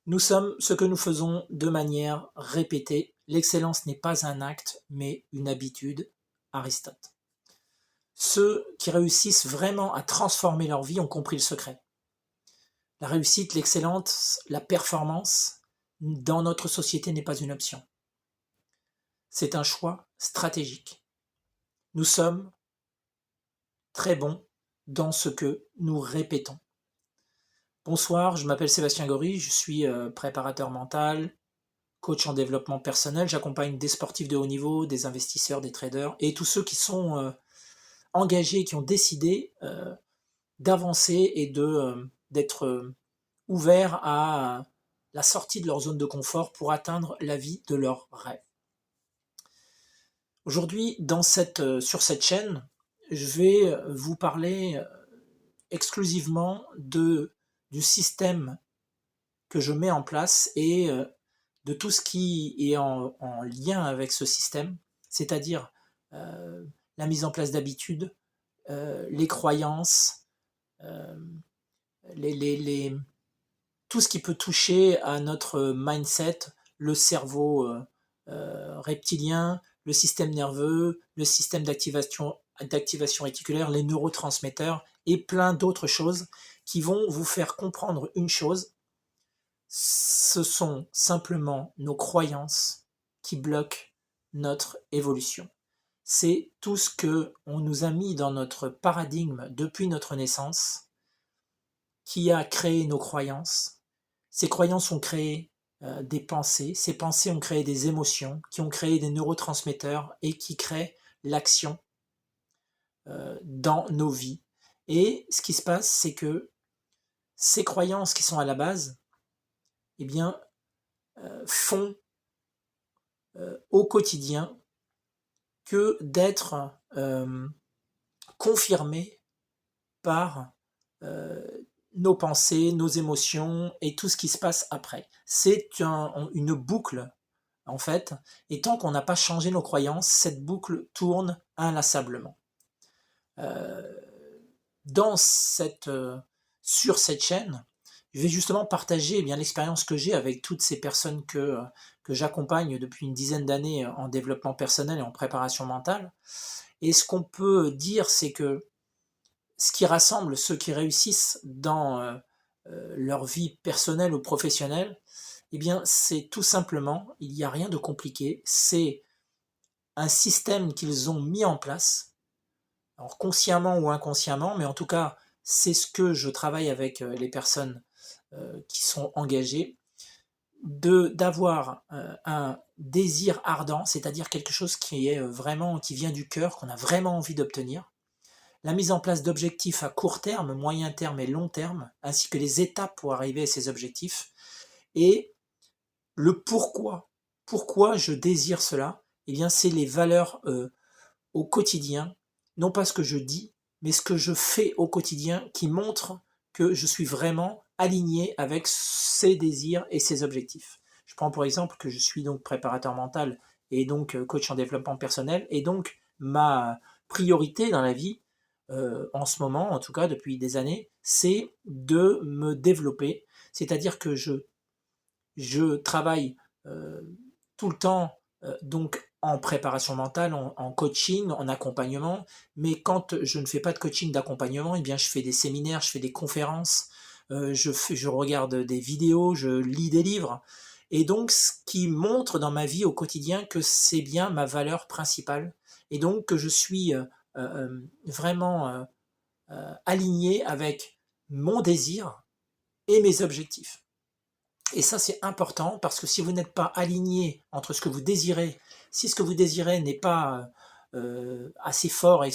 Nous sommes ce que nous faisons de manière répétée. L'excellence n'est pas un acte, mais une habitude. Aristote. Ceux qui réussissent vraiment à transformer leur vie ont compris le secret. La réussite, l'excellence, la performance, dans notre société n'est pas une option. C'est un choix stratégique. Nous sommes très bons dans ce que nous répétons. Bonsoir, je m'appelle Sébastien Gory, je suis préparateur mental, coach en développement personnel. J'accompagne des sportifs de haut niveau, des investisseurs, des traders et tous ceux qui sont engagés, qui ont décidé d'avancer et d'être ouverts à la sortie de leur zone de confort pour atteindre la vie de leurs rêves. Aujourd'hui, sur cette chaîne, je vais vous parler exclusivement du système que je mets en place et de tout ce qui est en lien avec ce système, c'est-à-dire la mise en place d'habitudes, les croyances, tout ce qui peut toucher à notre mindset, le cerveau reptilien, le système nerveux, le système d'activation réticulaire, les neurotransmetteurs et plein d'autres choses qui vont vous faire comprendre une chose: ce sont simplement nos croyances qui bloquent notre évolution. C'est tout ce qu'on nous a mis dans notre paradigme depuis notre naissance qui a créé nos croyances. Ces croyances ont créé des pensées, ces pensées ont créé des émotions, qui ont créé des neurotransmetteurs et qui créent l'action dans nos vies. Et ce qui se passe, c'est que ces croyances qui sont à la base, eh bien, font au quotidien que d'être confirmés par nos pensées, nos émotions et tout ce qui se passe après. C'est une boucle, en fait, et tant qu'on n'a pas changé nos croyances, cette boucle tourne inlassablement. Sur cette chaîne, je vais justement partager l'expérience que j'ai avec toutes ces personnes que j'accompagne depuis une dizaine d'années en développement personnel et en préparation mentale. Et ce qu'on peut dire, c'est que ce qui rassemble ceux qui réussissent dans leur vie personnelle ou professionnelle, eh bien, c'est tout simplement, il n'y a rien de compliqué, c'est un système qu'ils ont mis en place, alors consciemment ou inconsciemment, mais en tout cas, c'est ce que je travaille avec les personnes qui sont engagées, d'avoir un désir ardent, c'est-à-dire quelque chose qui vient du cœur, qu'on a vraiment envie d'obtenir, la mise en place d'objectifs à court terme, moyen terme et long terme, ainsi que les étapes pour arriver à ces objectifs, et le pourquoi. Pourquoi je désire cela? Eh bien, c'est les valeurs au quotidien, non pas ce que je dis, mais ce que je fais au quotidien qui montre que je suis vraiment aligné avec ces désirs et ces objectifs. Je prends pour exemple que je suis donc préparateur mental et donc coach en développement personnel, et donc ma priorité dans la vie, en ce moment, en tout cas depuis des années, c'est de me développer, c'est-à-dire que je travaille tout le temps donc en préparation mentale, en coaching, en accompagnement, mais quand je ne fais pas de coaching, d'accompagnement, eh bien je fais des séminaires, je fais des conférences, je regarde des vidéos, je lis des livres, et donc ce qui montre dans ma vie au quotidien que c'est bien ma valeur principale, et donc que je suis vraiment aligné avec mon désir et mes objectifs. Et ça, c'est important parce que si vous n'êtes pas aligné entre ce que vous désirez, si ce que vous désirez n'est pas assez fort et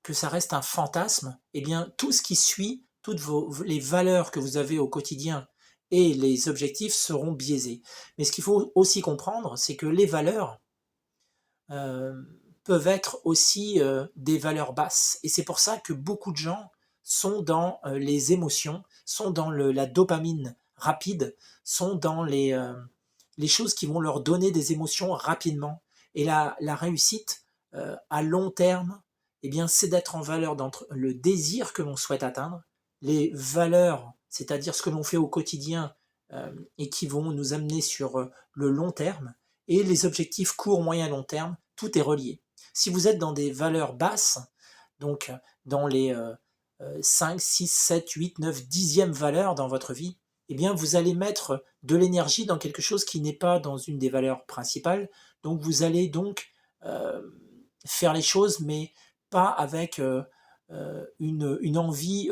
que ça reste un fantasme, eh bien tout ce qui suit, toutes les valeurs que vous avez au quotidien et les objectifs seront biaisés. Mais ce qu'il faut aussi comprendre, c'est que les valeurs peuvent être aussi des valeurs basses. Et c'est pour ça que beaucoup de gens sont dans les émotions, sont dans la dopamine rapide, sont dans les choses qui vont leur donner des émotions rapidement. Et la réussite à long terme, eh bien, c'est d'être en valeur d'entre le désir que l'on souhaite atteindre, les valeurs, c'est-à-dire ce que l'on fait au quotidien et qui vont nous amener sur le long terme, et les objectifs court, moyen, long terme, tout est relié. Si vous êtes dans des valeurs basses, donc dans les 5, 6, 7, 8, 9, 10e valeurs dans votre vie, eh bien vous allez mettre de l'énergie dans quelque chose qui n'est pas dans une des valeurs principales, donc vous allez donc faire les choses, mais pas avec une envie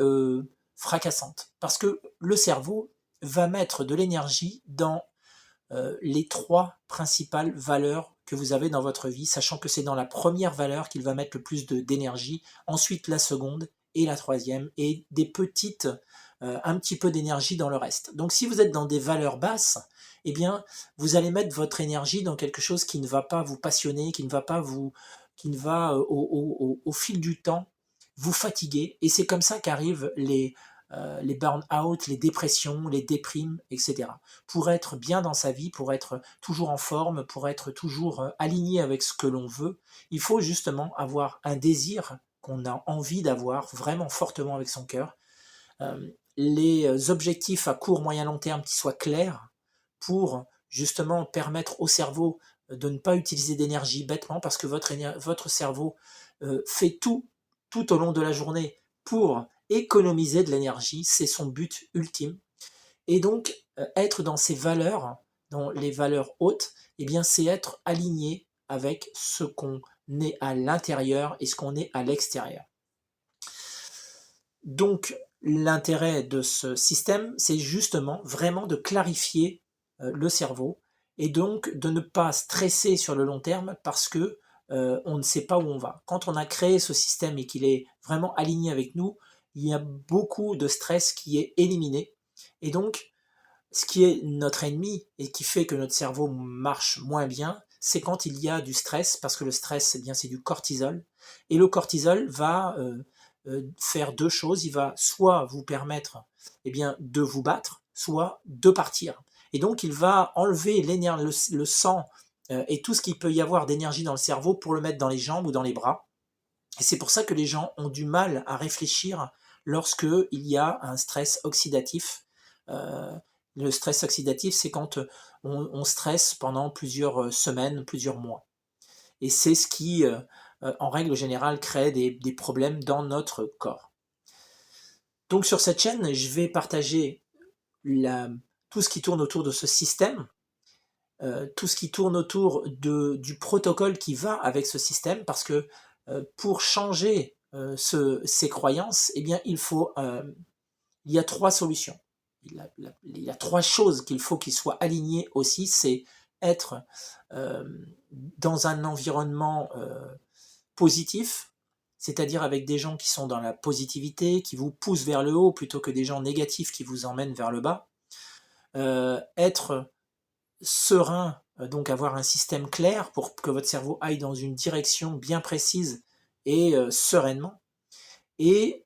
fracassante. Parce que le cerveau va mettre de l'énergie dans les 3 principales valeurs que vous avez dans votre vie, sachant que c'est dans la première valeur qu'il va mettre le plus d'énergie, ensuite la seconde et la troisième, et des petites, un petit peu d'énergie dans le reste. Donc si vous êtes dans des valeurs basses, eh bien, vous allez mettre votre énergie dans quelque chose qui ne va pas vous passionner, qui ne va au fil du temps vous fatiguer, et c'est comme ça qu'arrivent les burn-out, les dépressions, les déprimes, etc. Pour être bien dans sa vie, pour être toujours en forme, pour être toujours aligné avec ce que l'on veut, il faut justement avoir un désir qu'on a envie d'avoir vraiment fortement avec son cœur, les objectifs à court, moyen, long terme qui soient clairs pour justement permettre au cerveau de ne pas utiliser d'énergie bêtement, parce que votre cerveau fait tout au long de la journée pour économiser de l'énergie, c'est son but ultime. Et donc, être dans ces valeurs, dans les valeurs hautes, eh bien, c'est être aligné avec ce qu'on est à l'intérieur et ce qu'on est à l'extérieur. Donc, l'intérêt de ce système, c'est justement vraiment de clarifier le cerveau, et donc de ne pas stresser sur le long terme parce que on ne sait pas où on va. Quand on a créé ce système et qu'il est vraiment aligné avec nous, il y a beaucoup de stress qui est éliminé. Et donc, ce qui est notre ennemi et qui fait que notre cerveau marche moins bien, c'est quand il y a du stress, parce que le stress, eh bien, c'est du cortisol. Et le cortisol va faire 2 choses. Il va soit vous permettre eh bien, de vous battre, soit de partir. Et donc, il va enlever le sang et tout ce qu'il peut y avoir d'énergie dans le cerveau pour le mettre dans les jambes ou dans les bras. Et c'est pour ça que les gens ont du mal à réfléchir lorsqu'il y a un stress oxydatif. Le stress oxydatif, c'est quand on stresse pendant plusieurs semaines, plusieurs mois. Et c'est ce qui, en règle générale, crée des problèmes dans notre corps. Donc sur cette chaîne, je vais partager tout ce qui tourne autour de ce système, tout ce qui tourne autour du protocole qui va avec ce système, parce que pour changer ces croyances, eh bien, il y a 3 solutions. Il y a 3 choses qu'il faut qu'ils soient alignés aussi. C'est être dans un environnement positif, c'est-à-dire avec des gens qui sont dans la positivité, qui vous poussent vers le haut plutôt que des gens négatifs qui vous emmènent vers le bas. Être serein, donc avoir un système clair pour que votre cerveau aille dans une direction bien précise et sereinement, et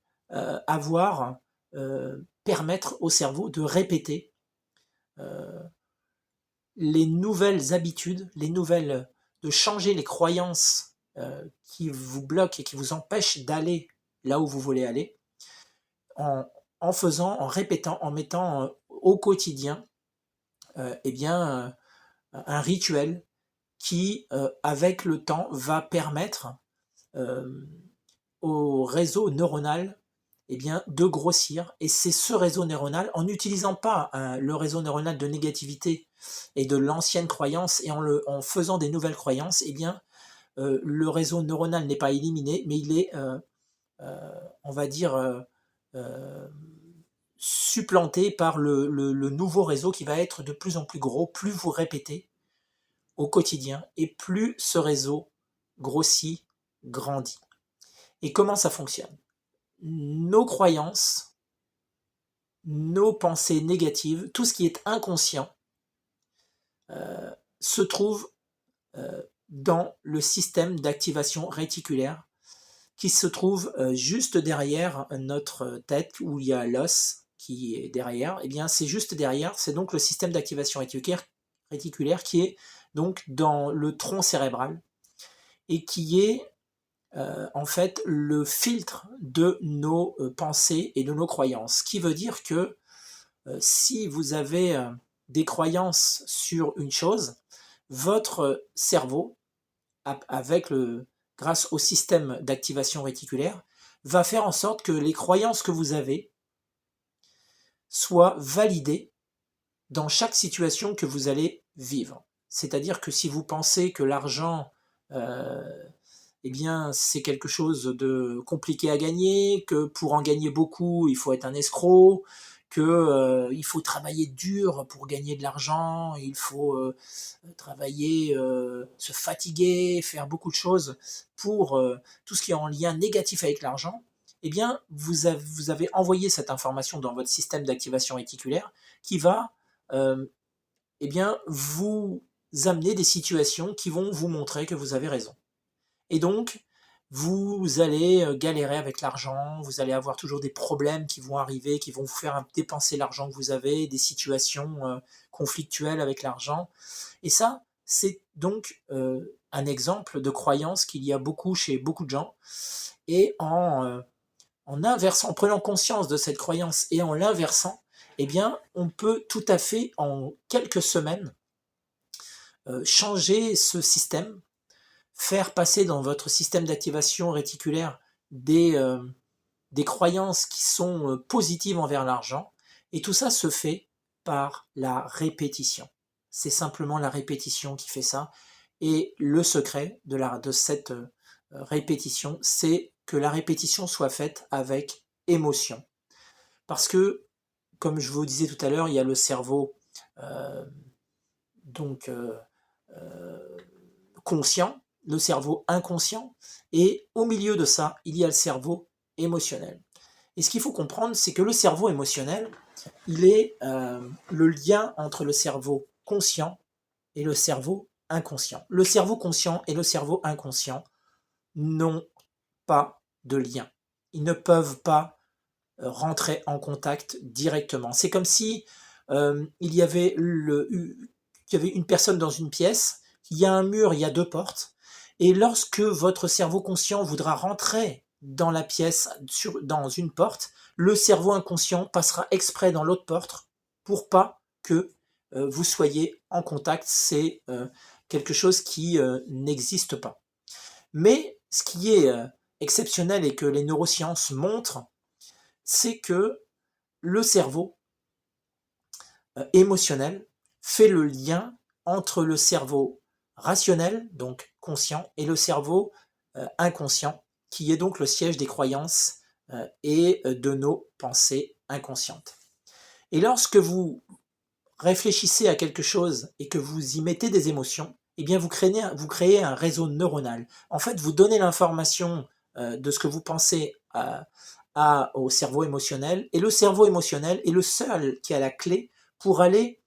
permettre au cerveau de répéter les nouvelles habitudes, de changer les croyances qui vous bloquent et qui vous empêchent d'aller là où vous voulez aller, en faisant, en répétant, en mettant au quotidien eh bien, un rituel qui, avec le temps, va permettre au réseau neuronal eh bien, de grossir. Et c'est ce réseau neuronal, en n'utilisant pas le réseau neuronal de négativité et de l'ancienne croyance, et en faisant des nouvelles croyances, eh bien, le réseau neuronal n'est pas éliminé, mais il est, on va dire, supplanté par le nouveau réseau qui va être de plus en plus gros. Plus vous répétez au quotidien, et plus ce réseau grossit, grandit. Et comment ça fonctionne? Nos croyances, nos pensées négatives, tout ce qui est inconscient, se trouve dans le système d'activation réticulaire qui se trouve juste derrière notre tête, où il y a l'os qui est derrière. Et bien, c'est juste derrière, c'est donc le système d'activation réticulaire qui est donc dans le tronc cérébral et qui est en fait le filtre de nos pensées et de nos croyances. Ce qui veut dire que si vous avez des croyances sur une chose, votre cerveau, grâce au système d'activation réticulaire, va faire en sorte que les croyances que vous avez soient validées dans chaque situation que vous allez vivre. C'est-à-dire que si vous pensez que l'argent, eh bien, c'est quelque chose de compliqué à gagner, que pour en gagner beaucoup, il faut être un escroc, que il faut travailler dur pour gagner de l'argent, il faut travailler, se fatiguer, faire beaucoup de choses pour tout ce qui est en lien négatif avec l'argent, eh bien, vous avez envoyé cette information dans votre système d'activation réticulaire qui va eh bien, vous amener des situations qui vont vous montrer que vous avez raison. Et donc, vous allez galérer avec l'argent, vous allez avoir toujours des problèmes qui vont arriver, qui vont vous faire dépenser l'argent que vous avez, des situations conflictuelles avec l'argent. Et ça, c'est donc un exemple de croyance qu'il y a beaucoup chez beaucoup de gens. Et en inversant, en prenant conscience de cette croyance et en l'inversant, eh bien, on peut tout à fait, en quelques semaines, changer ce système, faire passer dans votre système d'activation réticulaire des croyances qui sont positives envers l'argent, et tout ça se fait par la répétition. C'est simplement la répétition qui fait ça, et le secret de cette répétition, c'est que la répétition soit faite avec émotion. Parce que, comme je vous disais tout à l'heure, il y a le cerveau euh, donc conscient, le cerveau inconscient, et au milieu de ça, il y a le cerveau émotionnel. Et ce qu'il faut comprendre, c'est que le cerveau émotionnel, il est le lien entre le cerveau conscient et le cerveau inconscient. Le cerveau conscient et le cerveau inconscient n'ont pas de lien. Ils ne peuvent pas rentrer en contact directement. C'est comme si il y avait une personne dans une pièce, il y a un mur, il y a deux portes, et lorsque votre cerveau conscient voudra rentrer dans la pièce, dans une porte, le cerveau inconscient passera exprès dans l'autre porte pour pas que vous soyez en contact. C'est quelque chose qui n'existe pas. Mais ce qui est exceptionnel et que les neurosciences montrent, c'est que le cerveau émotionnel fait le lien entre le cerveau rationnel, donc conscient, et le cerveau inconscient, qui est donc le siège des croyances et de nos pensées inconscientes. Et lorsque vous réfléchissez à quelque chose et que vous y mettez des émotions, eh bien vous créez un réseau neuronal. En fait, vous donnez l'information de ce que vous pensez au cerveau émotionnel, et le cerveau émotionnel est le seul qui a la clé pour aller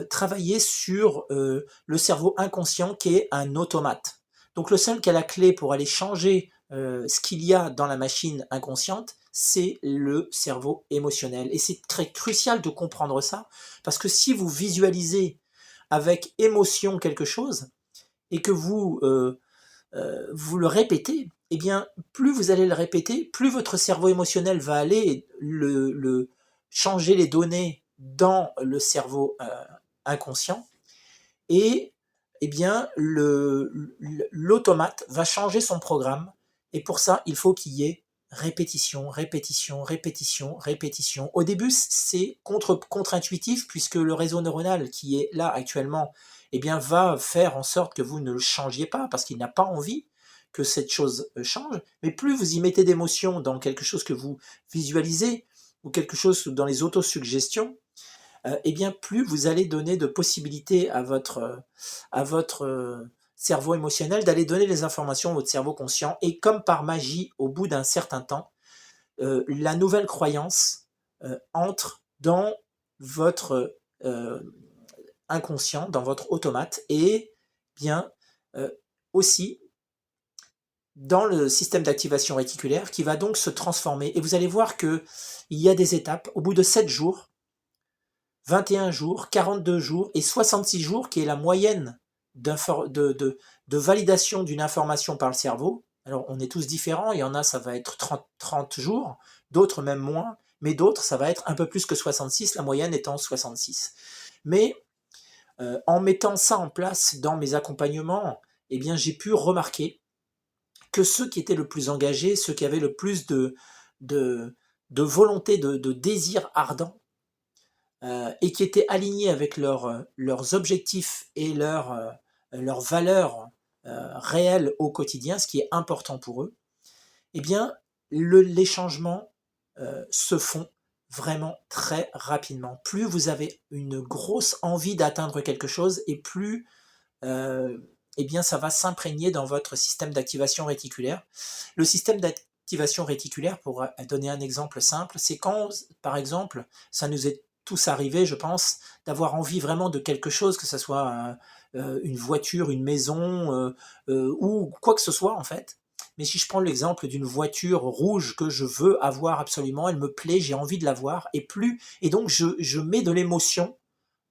travailler sur le cerveau inconscient qui est un automate. Donc le seul qui a la clé pour aller changer ce qu'il y a dans la machine inconsciente, c'est le cerveau émotionnel. Et c'est très crucial de comprendre ça, parce que si vous visualisez avec émotion quelque chose, et que vous le répétez, eh bien, plus vous allez le répéter, plus votre cerveau émotionnel va aller changer les données dans le cerveau inconscient, et eh bien, l'automate va changer son programme, et pour ça, il faut qu'il y ait répétition, répétition, répétition, répétition. Au début, c'est contre-intuitif, puisque le réseau neuronal qui est là actuellement, eh bien, va faire en sorte que vous ne le changiez pas, parce qu'il n'a pas envie que cette chose change. Mais plus vous y mettez d'émotion dans quelque chose que vous visualisez, ou quelque chose dans les autosuggestions, eh bien, plus vous allez donner de possibilités à votre cerveau émotionnel d'aller donner les informations à votre cerveau conscient. Et comme par magie, au bout d'un certain temps, la nouvelle croyance entre dans votre inconscient, dans votre automate, et bien aussi dans le système d'activation réticulaire, qui va donc se transformer. Et vous allez voir qu'il y a des étapes. Au bout de 7 jours, 21 jours, 42 jours et 66 jours, qui est la moyenne de validation d'une information par le cerveau. Alors, on est tous différents. Il y en a, ça va être 30 jours, d'autres même moins, mais d'autres, ça va être un peu plus que 66, la moyenne étant 66. Mais en mettant ça en place dans mes accompagnements, eh bien, j'ai pu remarquer que ceux qui étaient le plus engagés, ceux qui avaient le plus de, de volonté, de désir ardent, et qui étaient alignés avec leurs objectifs et leurs valeurs réelles au quotidien, ce qui est important pour eux, eh bien, les changements se font vraiment très rapidement. Plus vous avez une grosse envie d'atteindre quelque chose, et plus eh bien, ça va s'imprégner dans votre système d'activation réticulaire. Le système d'activation réticulaire, pour donner un exemple simple, c'est quand, par exemple, ça nous est tous arrivé, je pense, d'avoir envie vraiment de quelque chose, que ce soit une voiture, une maison, ou quoi que ce soit en fait. Mais si je prends l'exemple d'une voiture rouge que je veux avoir absolument, elle me plaît, j'ai envie de l'avoir, et donc je mets de l'émotion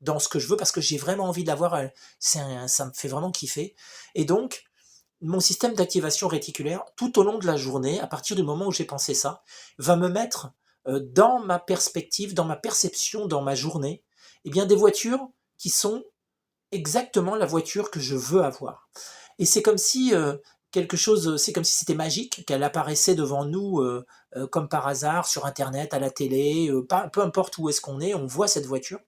dans ce que je veux parce que j'ai vraiment envie de l'avoir, ça me fait vraiment kiffer. Et donc, mon système d'activation réticulaire, tout au long de la journée, à partir du moment où j'ai pensé ça, va me mettre dans ma perspective, dans ma perception, dans ma journée, eh bien, des voitures qui sont exactement la voiture que je veux avoir. Et c'est comme si c'est comme si c'était magique, qu'elle apparaissait devant nous comme par hasard sur Internet, à la télé, peu importe où est-ce qu'on est, on voit cette voiture.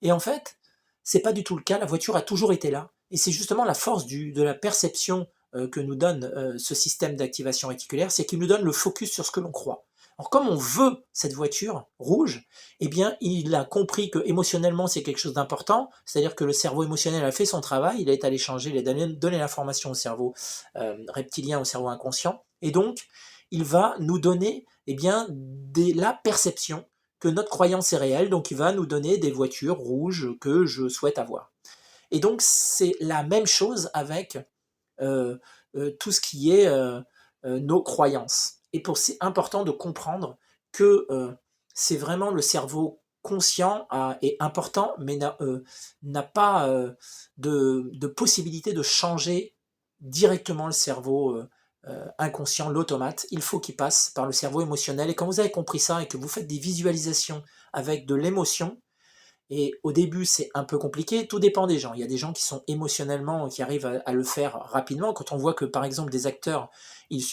Et en fait, c'est pas du tout le cas. La voiture a toujours été là. Et c'est justement la force de la perception que nous donne ce système d'activation réticulaire, c'est qu'il nous donne le focus sur ce que l'on croit. Alors comme on veut cette voiture rouge, eh bien il a compris que émotionnellement c'est quelque chose d'important, c'est-à-dire que le cerveau émotionnel a fait son travail, il est allé changer, il a donné l'information au cerveau reptilien, au cerveau inconscient, et donc il va nous donner la perception que notre croyance est réelle, donc il va nous donner des voitures rouges que je souhaite avoir. Et donc c'est la même chose avec tout ce qui est nos croyances. Et c'est important de comprendre que c'est vraiment le cerveau conscient est important, mais n'a pas de possibilité de changer directement le cerveau inconscient, l'automate. Il faut qu'il passe par le cerveau émotionnel. Et quand vous avez compris ça et que vous faites des visualisations avec de l'émotion, et au début, c'est un peu compliqué, tout dépend des gens. Il y a des gens qui sont émotionnellement, qui arrivent à le faire rapidement. Quand on voit que, par exemple, des acteurs, il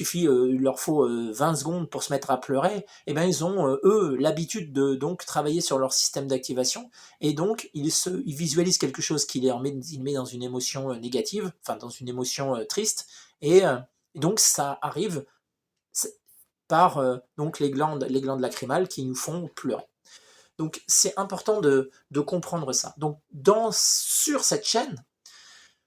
leur faut 20 secondes pour se mettre à pleurer, eh bien, ils ont, eux, l'habitude de donc travailler sur leur système d'activation. Et donc, ils visualisent quelque chose qui les met dans une émotion négative, enfin, dans une émotion triste. Et donc, ça arrive par donc les glandes lacrymales qui nous font pleurer. Donc c'est important de comprendre ça. Donc sur cette chaîne,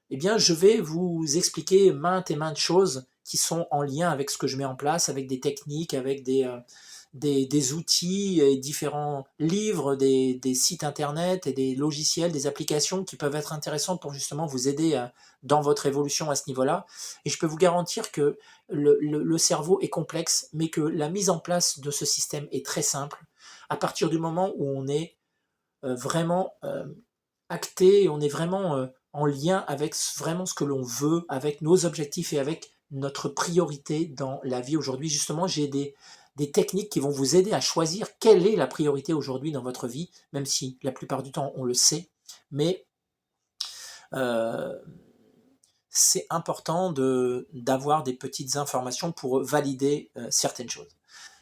eh bien, je vais vous expliquer maintes et maintes choses qui sont en lien avec ce que je mets en place, avec des techniques, avec des outils, et différents livres, des sites internet et des logiciels, des applications qui peuvent être intéressants pour justement vous aider dans votre évolution à ce niveau-là. Et je peux vous garantir que le cerveau est complexe, mais que la mise en place de ce système est très simple à partir du moment où on est vraiment acté, on est vraiment en lien avec vraiment ce que l'on veut, avec nos objectifs et avec notre priorité dans la vie aujourd'hui. Justement, j'ai des techniques qui vont vous aider à choisir quelle est la priorité aujourd'hui dans votre vie, même si la plupart du temps on le sait, mais c'est important d'avoir des petites informations pour valider certaines choses.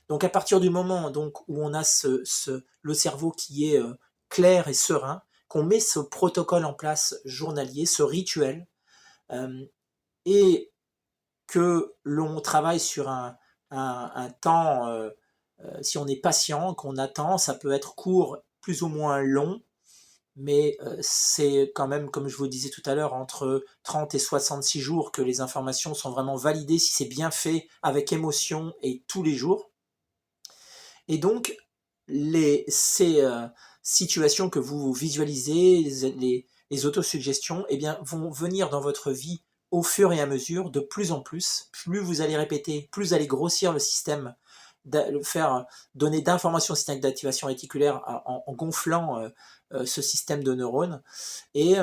Donc à partir du moment donc, où on a le cerveau qui est clair et serein, qu'on met ce protocole en place journalier, ce rituel, et que l'on travaille sur un temps, si on est patient, qu'on attend, ça peut être court, plus ou moins long, mais c'est quand même, comme je vous disais tout à l'heure, entre 30 et 66 jours que les informations sont vraiment validées, si c'est bien fait, avec émotion et tous les jours. Et donc, ces situations que vous visualisez, les autosuggestions, eh bien, vont venir dans votre vie au fur et à mesure, de plus en plus. Plus vous allez répéter, plus vous allez grossir le système, le faire donner d'informations au système d'activation réticulaire en gonflant ce système de neurones. Et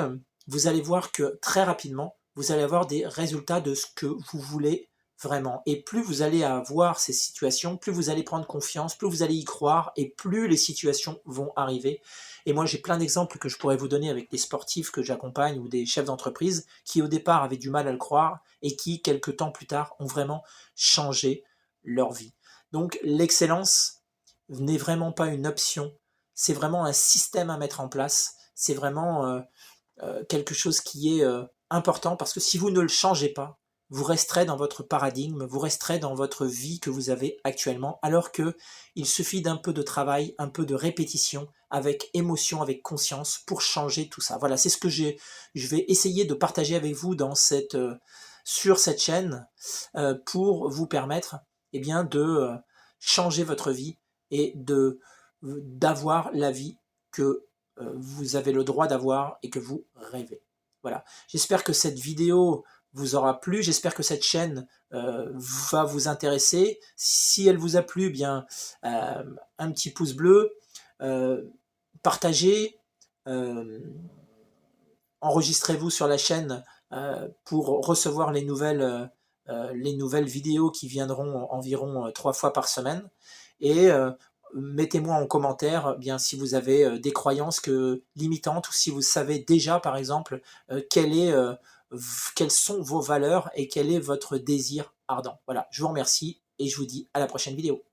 vous allez voir que très rapidement, vous allez avoir des résultats de ce que vous voulez vraiment. Et plus vous allez avoir ces situations, plus vous allez prendre confiance, plus vous allez y croire, et plus les situations vont arriver. Et moi, j'ai plein d'exemples que je pourrais vous donner avec des sportifs que j'accompagne ou des chefs d'entreprise qui, au départ, avaient du mal à le croire et qui, quelques temps plus tard, ont vraiment changé leur vie. Donc, l'excellence n'est vraiment pas une option, c'est vraiment un système à mettre en place, c'est vraiment quelque chose qui est important, parce que si vous ne le changez pas, vous resterez dans votre paradigme, vous resterez dans votre vie que vous avez actuellement, alors que il suffit d'un peu de travail, un peu de répétition, avec émotion, avec conscience, pour changer tout ça. Voilà, c'est ce que je vais essayer de partager avec vous sur cette chaîne, pour vous permettre bien, de changer votre vie et d'avoir la vie que vous avez le droit d'avoir et que vous rêvez. Voilà. J'espère que cette vidéo vous aura plu, j'espère que cette chaîne va vous intéresser. Si elle vous a plu, bien un petit pouce bleu, partagez, enregistrez-vous sur la chaîne pour recevoir les nouvelles vidéos qui viendront environ 3 fois par semaine. Et mettez-moi en commentaire bien si vous avez des croyances limitantes, ou si vous savez déjà, par exemple, quelles sont vos valeurs et quel est votre désir ardent. Voilà, je vous remercie et je vous dis à la prochaine vidéo.